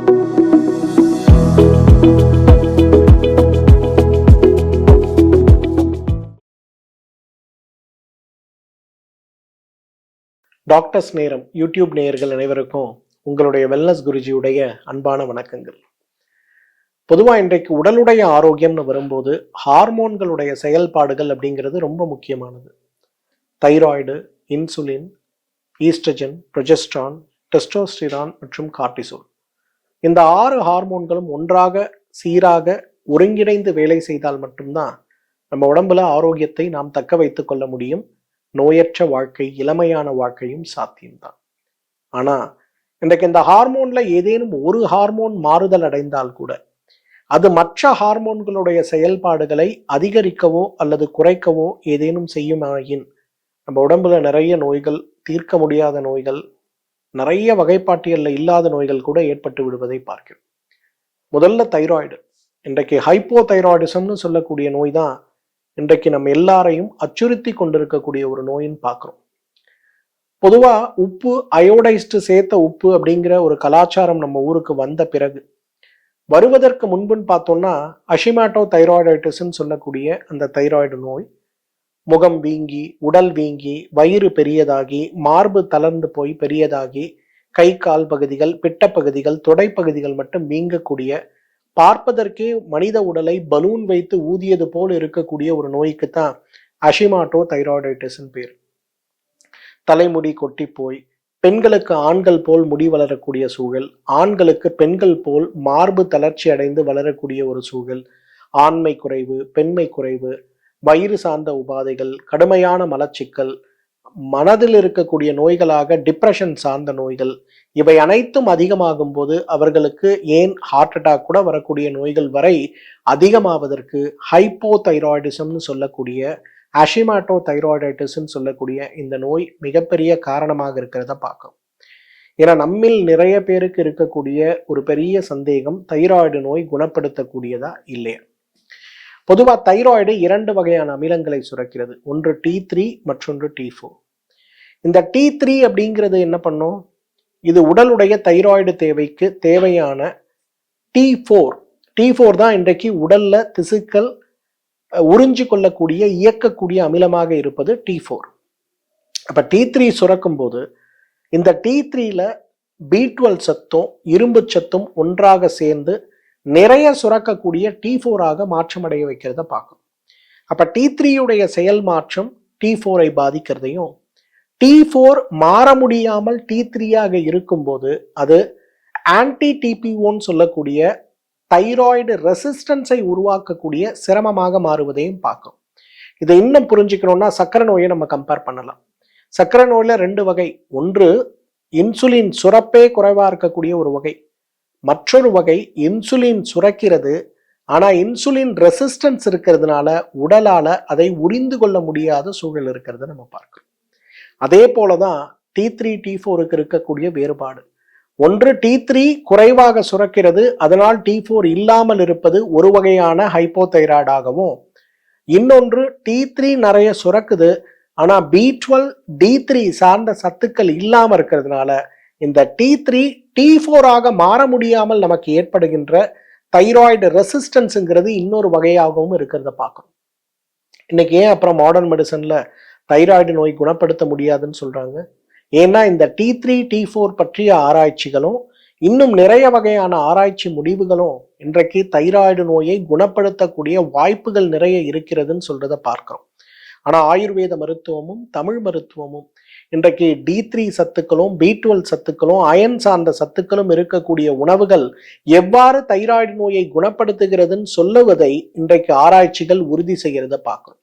Doctors நேரம் YouTube நேயர்கள் அனைவருக்கும் உங்களுடைய வெல்னஸ் குருஜியுடைய அன்பான வணக்கங்கள். பொதுவாக இன்றைக்கு உடலுடைய ஆரோக்கியம்னு வரும்போது ஹார்மோன்களுடைய செயல்பாடுகள் அப்படிங்கிறது ரொம்ப முக்கியமானது. Thyroid, insulin, oestrogen, progesterone, testosterone மற்றும் கார்டிசோல், இந்த 6 ஹார்மோன்களும் ஒன்றாக சீராக ஒருங்கிணைந்து வேலை செய்தால் மட்டும்தான் நம்ம உடம்புல ஆரோக்கியத்தை நாம் தக்க வைத்துக் கொள்ள முடியும். நோயற்ற வாழ்க்கை, இளமையான வாழ்க்கையும் சாத்தியம்தான். ஆனா இன்றைக்கு இந்த ஹார்மோன்ல ஏதேனும் ஒரு ஹார்மோன் மாறுதல் அடைந்தால் கூட அது மற்ற ஹார்மோன்களுடைய செயல்பாடுகளை அதிகரிக்கவோ அல்லது குறைக்கவோ ஏதேனும் செய்யுமாயின் நம்ம உடம்புல நிறைய நோய்கள், தீர்க்க முடியாத நோய்கள், நிறைய வகைப்பாட்டியல்ல இல்லாத நோய்கள் கூட ஏற்பட்டு விடுவதை பார்க்கிறோம். முதல்ல தைராய்டு. இன்றைக்கு ஹைப்போ தைராய்டிசம்னு சொல்லக்கூடிய நோய் தான் இன்றைக்கு நம்ம எல்லாரையும் அச்சுறுத்தி கொண்டிருக்கக்கூடிய ஒரு நோயின்னு பார்க்குறோம். பொதுவா உப்பு, அயோடைஸ்டு சேர்த்த உப்பு அப்படிங்கிற ஒரு கலாச்சாரம் நம்ம ஊருக்கு வந்த பிறகு, வருவதற்கு முன்புன்னு பார்த்தோம்னா ஹஷிமோட்டோ தைராய்டைட்டிஸ்ன்னு சொல்லக்கூடிய அந்த தைராய்டு நோய் முகம் வீங்கி, உடல் வீங்கி, வயிறு பெரியதாகி, மார்பு தளர்ந்து போய் பெரியதாகி, கை கால் பகுதிகள், பிட்ட பகுதிகள், தொடைப்பகுதிகள் மட்டும் வீங்கக்கூடிய, பார்ப்பதற்கே மனித உடலை பலூன் வைத்து ஊதியது போல் இருக்கக்கூடிய ஒரு நோய்க்கு தான் ஹஷிமோட்டோ தைராய்டைட்டிஸ் பேர். தலைமுடி கொட்டி போய் பெண்களுக்கு ஆண்கள் போல் முடி வளரக்கூடிய சூழல், ஆண்களுக்கு பெண்கள் போல் மார்பு தளர்ச்சி அடைந்து வளரக்கூடிய ஒரு சூழல், ஆண்மை குறைவு, பெண்மை குறைவு, வயிறு சார்ந்த உபாதைகள், கடுமையான மலச்சிக்கல், மனதில் இருக்கக்கூடிய நோய்களாக டிப்ரெஷன் சார்ந்த நோய்கள், இவை அனைத்தும் அதிகமாகும் போது அவர்களுக்கு ஏன் ஹார்ட் அட்டாக் கூட வரக்கூடிய நோய்கள் வரை அதிகமாவதற்கு ஹைப்போ தைராய்டிசம்னு சொல்லக்கூடிய, ஹஷிமோட்டோ தைராய்டைட்டிஸ்ன்னு சொல்லக்கூடிய இந்த நோய் மிகப்பெரிய காரணமாக இருக்கிறத பார்க்கும். ஏன்னா நம்மில் நிறைய பேருக்கு இருக்கக்கூடிய ஒரு பெரிய சந்தேகம், தைராய்டு நோய் குணப்படுத்தக்கூடியதா இல்லையா. பொதுவா தைராய்டு 2 வகையான அமிலங்களை சுரக்கிறது. ஒன்று T3, மற்றொன்று T4. இந்த T3 அப்படிங்கிறது என்ன பண்ணும், இது உடலுடைய தைராய்டு தேவைக்கு தேவையான T4 தான் இன்றைக்கு உடல்ல திசுக்கள் உறிஞ்சு கொள்ளக்கூடிய, இயக்கக்கூடிய அமிலமாக இருப்பது T4. அப்ப T3 சுரக்கும் போது இந்த T3ல B12 சத்தும் இரும்பு சத்தும் ஒன்றாக சேர்ந்து நிறைய சுரக்கக்கூடிய T4ஆக மாற்றமடைய வைக்கிறத பார்க்கும். அப்ப T3 உடைய செயல் மாற்றம் T4ஐ பாதிக்கிறதையும், T4 மாற முடியாமல் T3ஆக இருக்கும்போது அது ஆன்டி டிபிஓன்னு சொல்லக்கூடிய தைராய்டு ரெசிஸ்டன்ஸை உருவாக்கக்கூடிய சிரமமாக மாறுவதையும் பார்க்கும். இதை இன்னும் புரிஞ்சுக்கணும்னா சர்க்கரை நோயை நம்ம கம்பேர் பண்ணலாம். சர்க்கரை நோயில 2 வகை. ஒன்று இன்சுலின் சுரப்பே குறைவா இருக்கக்கூடிய ஒரு வகை, மற்றொரு வகை இன்சுலின் சுரக்கிறது, ஆனா இன்சுலின் ரெசிஸ்டன்ஸ் இருக்கிறதுனால உடலால அதை உறிந்து கொள்ள முடியாத சூழல் இருக்கிறத நம்ம பார்க்கிறோம். அதே போலதான் T3 T4க்கு இருக்கக்கூடிய வேறுபாடு. ஒன்று T3 குறைவாக சுரக்கிறது, அதனால் T4 இல்லாமல் இருப்பது ஒரு வகையான ஹைப்போதைராய்டாகவும், இன்னொன்று T3 நிறைய சுரக்குது, ஆனா B12 D3 சார்ந்த சத்துக்கள் இல்லாம இருக்கிறதுனால இந்த T3 T4ஆக மாற முடியாமல் நமக்கு ஏற்படுகின்ற தைராய்டு ரெசிஸ்டன்ஸுங்கிறது இன்னொரு வகையாகவும் இருக்கிறத பார்க்கணும். இன்னைக்கு ஏன் அப்புறம் மாடர்ன் மெடிசன்ல தைராய்டு நோய் குணப்படுத்த முடியாதுன்னு சொல்றாங்க? ஏன்னா இந்த T3 T4 பற்றிய ஆராய்ச்சிகளும் இன்னும் நிறைய வகையான ஆராய்ச்சி முடிவுகளும் இன்றைக்கு தைராய்டு நோயை குணப்படுத்தக்கூடிய வாய்ப்புகள் நிறைய இருக்கிறதுன்னு சொல்றத பார்க்கிறோம். ஆனா ஆயுர்வேத மருத்துவமும் தமிழ் மருத்துவமும் இன்றைக்கு D3 சத்துக்களும் B12 சத்துக்களும் அயன் சார்ந்த சத்துக்களும் இருக்கக்கூடிய உணவுகள் எவ்வாறு தைராய்டு நோயை குணப்படுத்துகிறதுன்னு சொல்லுவதை இன்றைக்கு ஆராய்ச்சிகள் உறுதி செய்கிறத பார்க்கிறோம்.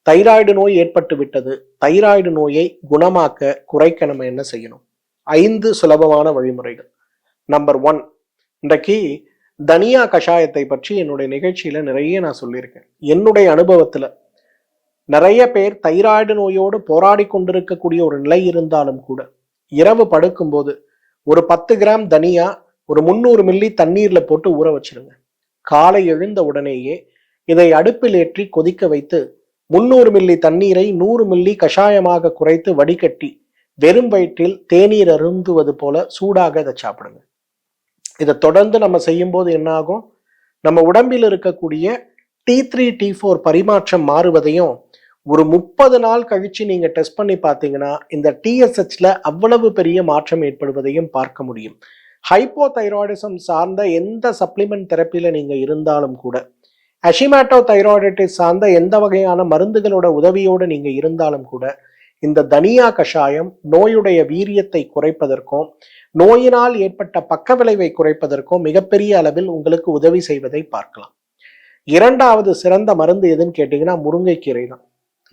தைராய்டு நோய் ஏற்பட்டு விட்டது, தைராய்டு நோயை குணமாக்க குறைக்க நம்ம என்ன செய்யணும்? 5 சுலபமான வழிமுறைகள். நம்பர் 1, இன்றைக்கு தனியா கஷாயத்தை பற்றி என்னுடைய நிகழ்ச்சியில நிறைய நான் சொல்லியிருக்கேன். என்னுடைய அனுபவத்துல நிறைய பேர் தைராய்டு நோயோடு போராடி கொண்டிருக்கக்கூடிய ஒரு நிலை இருந்தாலும் கூட இரவு படுக்கும்போது ஒரு 10 கிராம் தனியா ஒரு 300 மில்லி தண்ணீர்ல போட்டு ஊற வச்சிருங்க. காலை எழுந்த உடனேயே இதை அடுப்பில் ஏற்றி கொதிக்க வைத்து 300 மில்லி தண்ணீரை 100 மில்லி கஷாயமாக குறைத்து வடிகட்டி வெறும் வயிற்றில் தேநீர் அருந்துவது போல சூடாக இதை சாப்பிடுங்க. இதை தொடர்ந்து நம்ம செய்யும் போது என்ன ஆகும், நம்ம உடம்பில் இருக்கக்கூடிய T3 T4 பரிமாற்றம் மாறுவதையும் ஒரு 30 நாள் கழிச்சு நீங்க டெஸ்ட் பண்ணி பார்த்தீங்கன்னா இந்த TSHல அவ்வளவு பெரிய மாற்றம் ஏற்படுவதையும் பார்க்க முடியும். ஹைப்போதைராய்டிசம் சார்ந்த எந்த சப்ளிமெண்ட் தெரப்பில நீங்க இருந்தாலும் கூட, ஹஷிமோட்டோ தைராய்டிட்டிஸ் சார்ந்த எந்த வகையான மருந்துகளோட உதவியோடு நீங்க இருந்தாலும் கூட, இந்த தனியா கஷாயம் நோயுடைய வீரியத்தை குறைப்பதற்கும் நோயினால் ஏற்பட்ட பக்க விளைவை குறைப்பதற்கும் மிகப்பெரிய அளவில் உங்களுக்கு உதவி செய்வதை பார்க்கலாம். இரண்டாவது சிறந்த மருந்து எதுன்னு கேட்டீங்கன்னா முருங்கைக்கீரை தான்.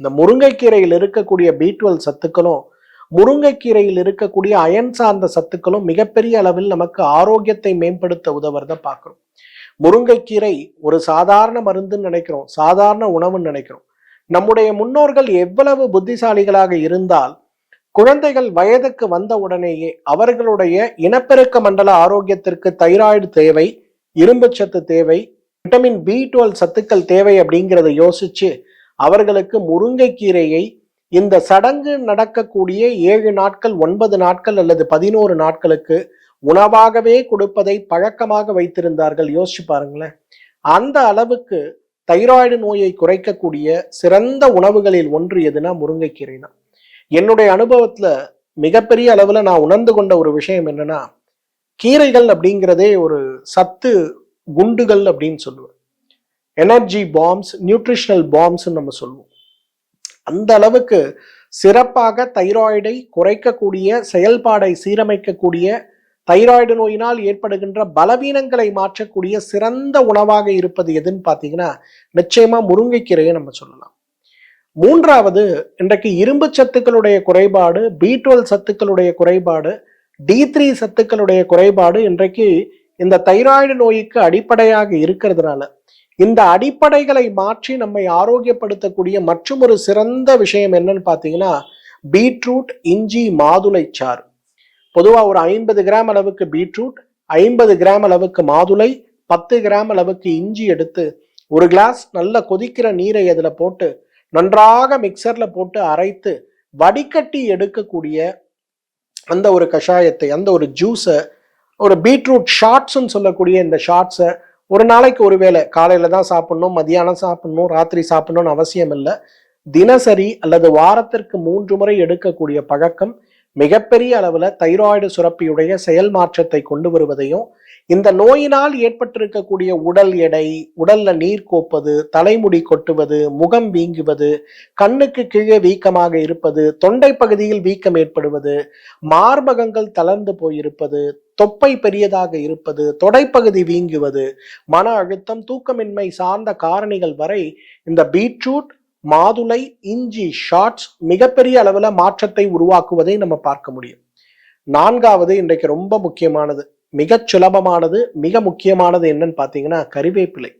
இந்த முருங்கைக்கீரையில் இருக்கக்கூடிய B12 சத்துக்களும் முருங்கைக்கீரையில் இருக்கக்கூடிய அயன் சார்ந்த சத்துக்களும் மிகப்பெரிய அளவில் நமக்கு ஆரோக்கியத்தை மேம்படுத்த உதவுறத பார்க்கிறோம். முருங்கைக்கீரை ஒரு சாதாரண மருந்துன்னு நினைக்கிறோம், சாதாரண உணவுன்னு நினைக்கிறோம். நம்முடைய முன்னோர்கள் எவ்வளவு புத்திசாலிகளாக இருந்தால் குழந்தைகள் வயதுக்கு வந்த உடனேயே அவர்களுடைய இனப்பெருக்க மண்டல ஆரோக்கியத்திற்கு தைராய்டு தேவை, இரும்புச்சத்து தேவை, விட்டமின் B12 சத்துக்கள் தேவை அப்படிங்கிறத யோசிச்சு அவர்களுக்கு முருங்கைக்கீரையை இந்த சடங்கு நடக்கக்கூடிய 7 நாட்கள் 9 நாட்கள் அல்லது 11 நாட்களுக்கு உணவாகவே கொடுப்பதை பழக்கமாக வைத்திருந்தார்கள். யோசிச்சு பாருங்களேன். அந்த அளவுக்கு தைராய்டு நோயை குறைக்கக்கூடிய சிறந்த உணவுகளில் ஒன்று எதுனா முருங்கைக்கீரை தான். என்னுடைய அனுபவத்துல மிகப்பெரிய அளவுல நான் உணர்ந்து கொண்ட ஒரு விஷயம் என்னன்னா, கீரைகள் அப்படிங்கிறதே ஒரு சத்து குண்டுகள் அப்படின்னு சொல்லுவேன். எனர்ஜி பாம்ஸ், நியூட்ரிஷனல் பாம்ஸ் நம்ம சொல்லுவோம். அந்த அளவுக்கு சிறப்பாக தைராய்டை குறைக்கக்கூடிய, செயல்பாடை சீரமைக்கக்கூடிய, தைராய்டு நோயினால் ஏற்படுகின்ற பலவீனங்களை மாற்றக்கூடிய சிறந்த உணவாக இருப்பது எதுன்னு பார்த்தீங்கன்னா நிச்சயமா முருங்கைக்கீரையை நம்ம சொல்லலாம். மூன்றாவது, இன்றைக்கு இரும்பு சத்துக்களுடைய குறைபாடு, B12 சத்துக்களுடைய குறைபாடு, D3 சத்துக்களுடைய குறைபாடு இன்றைக்கு இந்த தைராய்டு நோய்க்கு அடிப்படையாக இருக்கிறதுனால இந்த அடிப்படைகளை மாற்றி நம்மை ஆரோக்கியப்படுத்தக்கூடிய மற்றும் ஒரு சிறந்த விஷயம் என்னன்னு பார்த்தீங்கன்னா பீட்ரூட், இஞ்சி, மாதுளை சாறு. பொதுவாக ஒரு 50 கிராம் அளவுக்கு பீட்ரூட், 50 கிராம் அளவுக்கு மாதுளை, 10 கிராம் அளவுக்கு இஞ்சி எடுத்து ஒரு கிளாஸ் நல்ல கொதிக்கிற நீரை அதில் போட்டு நன்றாக மிக்சர்ல போட்டு அரைத்து வடிகட்டி எடுக்கக்கூடிய அந்த ஒரு கஷாயத்தை, அந்த ஒரு ஜூஸை, ஒரு பீட்ரூட் ஷார்ட்ஸ்ன்னு சொல்லக்கூடிய இந்த ஷார்ட்ஸை ஒரு நாளைக்கு ஒரு வேளை, காலையில தான் சாப்பிடணும், மதியானம் சாப்பிடணும், ராத்திரி சாப்பிடணும்னு அவசியம் இல்லை, தினசரி அல்லது வாரத்திற்கு 3 முறை எடுக்கக்கூடிய பழக்கம் மிகப்பெரிய அளவுல தைராய்டு சுரப்பியுடைய செயல் மாற்றத்தை கொண்டு வருவதையும், இந்த நோயினால் ஏற்பட்டிருக்கக்கூடிய உடல் எடை, உடல்ல நீர் கோப்பது, தலைமுடி கொட்டுவது, முகம் வீங்குவது, கண்ணுக்கு கீழே வீக்கமாக இருப்பது, தொண்டை பகுதியில் வீக்கம் ஏற்படுவது, மார்பகங்கள் தளர்ந்து போயிருப்பது, தொப்பை பெரியதாக இருப்பது, தொடைப்பகுதி வீங்குவது, மன அழுத்தம், தூக்கமின்மை சார்ந்த காரணிகள் வரை இந்த பீட்ரூட், மாதுளை, இஞ்சி ஷார்ட்ஸ் மிகப்பெரிய அளவுல மாற்றத்தை உருவாக்குவதை நம்ம பார்க்க முடியும். நான்காவது, இன்றைக்கு ரொம்ப முக்கியமானது, மிக சுலபமானது, மிக முக்கியமானது என்னன்னு பார்த்தீங்கன்னா கறிவேப்பிலை.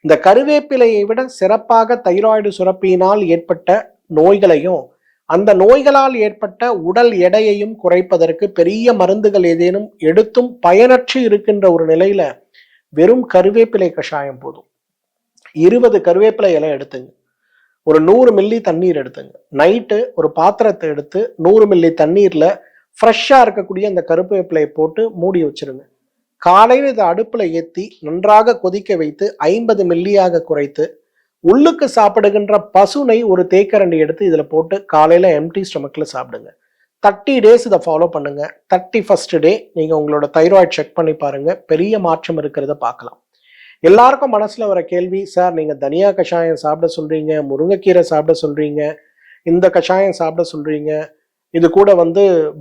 இந்த கறிவேப்பிலையை விட சிறப்பாக தைராய்டு சுரப்பியினால் ஏற்பட்ட நோய்களையும் அந்த நோய்களால் ஏற்பட்ட உடல் எடையையும் குறைப்பதற்கு பெரிய மருந்துகள் ஏதேனும் எடுத்தும் பயனற்று இருக்கின்ற ஒரு நிலையில வெறும் கறிவேப்பிலை கஷாயம் போதும். 20 கறிவேப்பிலை இலை எடுத்துங்க, ஒரு 100 மில்லி தண்ணீர் எடுத்துங்க, நைட்டு ஒரு பாத்திரத்தை எடுத்து 100 மில்லி தண்ணீர்ல ஃப்ரெஷ்ஷா இருக்கக்கூடிய அந்த கருவேப்பிலையை போட்டு மூடி வச்சிருங்க. காலையில் இதை அடுப்புல ஏற்றி நன்றாக கொதிக்க வைத்து 50 மில்லியாக குறைத்து உள்ளுக்கு சாப்பிடுகின்ற பசுனை ஒரு தேக்கரண்டி எடுத்து இதுல போட்டு காலையில எம்டி ஸ்டொமக்ல சாப்பிடுங்க. 30 டேஸ் இதை ஃபாலோ பண்ணுங்க. 31st டே நீங்க உங்களோட தைராய்டு செக் பண்ணி பாருங்க, பெரிய மாற்றம் இருக்கிறத பார்க்கலாம். எல்லாருக்கும் மனசுல வர கேள்வி, சார் நீங்க தனியா கஷாயம் சாப்பிட சொல்றீங்க, முருங்கைக்கீரை சாப்பிட சொல்றீங்க, இந்த கஷாயம் சாப்பிட சொல்றீங்க, இது கூட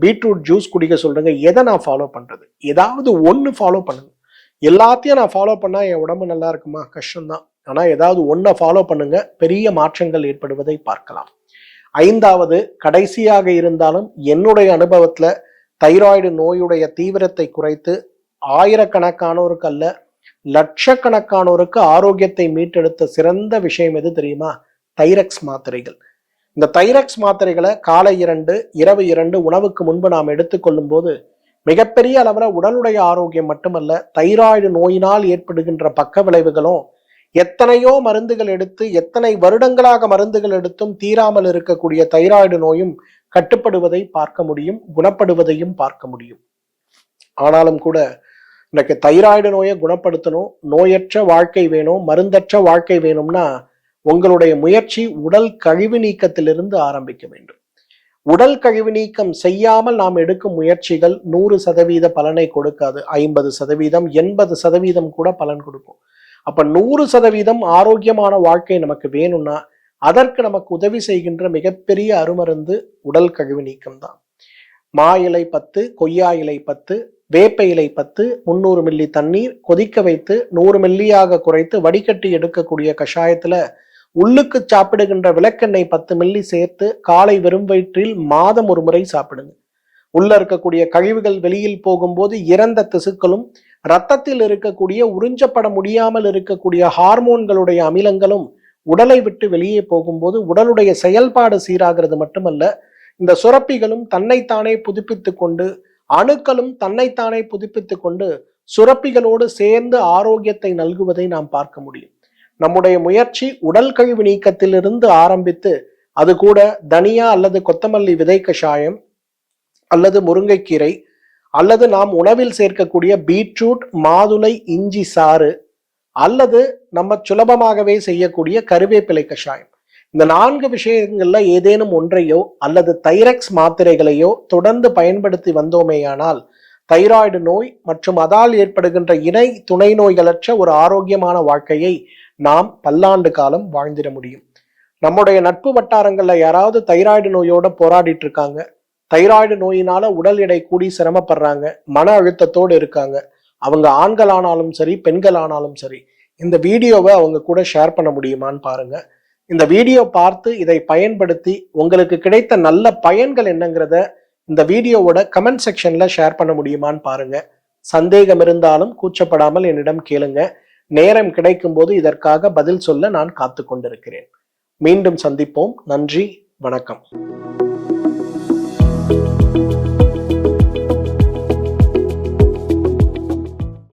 பீட்ரூட் ஜூஸ் குடிக்க சொல்றீங்க, எதை நான் ஃபாலோ பண்றது? ஏதாவது ஒன்று ஃபாலோ பண்ணுங்க. எல்லாத்தையும் நான் ஃபாலோ பண்ணா என் உடம்பு நல்லா இருக்குமா? கஷ்டம்தான். ஆனா ஏதாவது ஒன்றை ஃபாலோ பண்ணுங்க, பெரிய மாற்றங்கள் ஏற்படுவதை பார்க்கலாம். 5வது, கடைசியாக இருந்தாலும் என்னுடைய அனுபவத்துல தைராய்டு நோயுடைய தீவிரத்தை குறைத்து ஆயிரக்கணக்கானோருக்கு அல்ல லட்சக்கணக்கானோருக்கு ஆரோக்கியத்தை மீட்டெடுத்த சிறந்த விஷயம் எது தெரியுமா? தைரக்ஸ் மாத்திரைகள். இந்த தைரக்ஸ் மாத்திரைகளை காலை 2, இரவு 2 உணவுக்கு முன்பு நாம் எடுத்துக்கொள்ளும் போது மிகப்பெரிய அளவுல உடலுடைய ஆரோக்கியம் மட்டுமல்ல, தைராய்டு நோயினால் ஏற்படுகின்ற பக்க விளைவுகளும், எத்தனையோ மருந்துகள் எடுத்து எத்தனை வருடங்களாக மருந்துகள் எடுத்தும் தீராமல் இருக்கக்கூடிய தைராய்டு நோயும் கட்டுப்படுவதை பார்க்க முடியும், குணப்படுவதையும் பார்க்க முடியும். ஆனாலும் கூட இன்னைக்கு தைராய்டு நோயை குணப்படுத்தணும், நோயற்ற வாழ்க்கை வேணும், மருந்தற்ற வாழ்க்கை வேணும்னா உங்களுடைய முயற்சி உடல் கழிவு நீக்கத்திலிருந்து ஆரம்பிக்க வேண்டும். உடல் கழிவு நீக்கம் செய்யாமல் நாம் எடுக்கும் முயற்சிகள் 100% பலனை கொடுக்காது. 50%, 80% கூட பலன் கொடுக்கும். அப்ப 100% ஆரோக்கியமான வாழ்க்கை நமக்கு வேணும்னா அதற்கு நமக்கு உதவி செய்கின்ற மிகப்பெரிய அருமருந்து உடல் கழிவு நீக்கம் தான். மா இலை 10, கொய்யா இலை 10, வேப்ப இலை 10, 300 மில்லி தண்ணீர் கொதிக்க வைத்து 100 மில்லியாக குறைத்து வடிகட்டி எடுக்கக்கூடிய கஷாயத்துல உள்ளுக்கு சாப்பிடுகின்ற விளக்கெண்ணெய் 10 மில்லி சேர்த்து காலை வெறும் வயிற்றில் மாதம் ஒரு முறை சாப்பிடுங்க. உள்ள இருக்கக்கூடிய கழிவுகள் வெளியில் போகும்போது இறந்த திசுக்களும் இரத்தத்தில் இருக்கக்கூடிய உறிஞ்சப்பட முடியாமல் இருக்கக்கூடிய ஹார்மோன்களுடைய அமிலங்களும் உடலை விட்டு வெளியே போகும்போது உடலுடைய செயல்பாடு சீராகிறது மட்டுமல்ல, இந்த சுரப்பிகளும் தன்னைத்தானே புதுப்பித்துக் கொண்டு, அணுக்களும் தன்னைத்தானே புதுப்பித்துக் கொண்டு சுரப்பிகளோடு சேர்ந்து ஆரோக்கியத்தை நல்குவதை நாம் பார்க்க முடியும். நம்முடைய முயற்சி உடல் கழிவு நீக்கத்திலிருந்து ஆரம்பித்து அது கூட தனியா அல்லது கொத்தமல்லி விதை கஷாயம் அல்லது முருங்கைக்கீரை அல்லது நாம் உணவில் சேர்க்கக்கூடிய பீட்ரூட், மாதுளை, இஞ்சி சாறு அல்லது நம்ம சுலபமாகவே செய்யக்கூடிய கருவேப்பிலை கஷாயம், இந்த 4 விஷயங்கள்ல ஏதேனும் ஒன்றையோ அல்லது தைரக்ஸ் மாத்திரைகளையோ தொடர்ந்து பயன்படுத்தி வந்தோமேயானால் தைராய்டு நோய் மற்றும் அதால் ஏற்படுகின்ற இணை துணை நோய்களற்ற ஒரு ஆரோக்கியமான வாழ்க்கையை நாம் பல்லாண்டு காலம் வாழ்ந்திட முடியும். நம்முடைய நட்பு வட்டாரங்கள்ல யாராவது தைராய்டு நோயோட போராடிட்டு இருக்காங்க, தைராய்டு நோயினால உடல் எடை கூடி சிரமப்படுறாங்க, மன அழுத்தத்தோடு இருக்காங்க, அவங்க ஆண்களானாலும் சரி பெண்களானாலும் சரி, இந்த வீடியோவை அவங்க கூட ஷேர் பண்ண முடியுமான்னு பாருங்க. இந்த வீடியோ பார்த்து இதை பயன்படுத்தி உங்களுக்கு கிடைத்த நல்ல பயன்கள் என்னங்கிறத இந்த வீடியோவோட கமெண்ட் செக்ஷன்ல ஷேர் பண்ண முடியுமான்னு பாருங்க. சந்தேகம் இருந்தாலும் கூச்சப்படாமல் என்னிடம் கேளுங்க. நேரம் கிடைக்கும் போது இதற்காக பதில் சொல்ல நான் காத்து கொண்டிருக்கிறேன். மீண்டும் சந்திப்போம். நன்றி, வணக்கம்.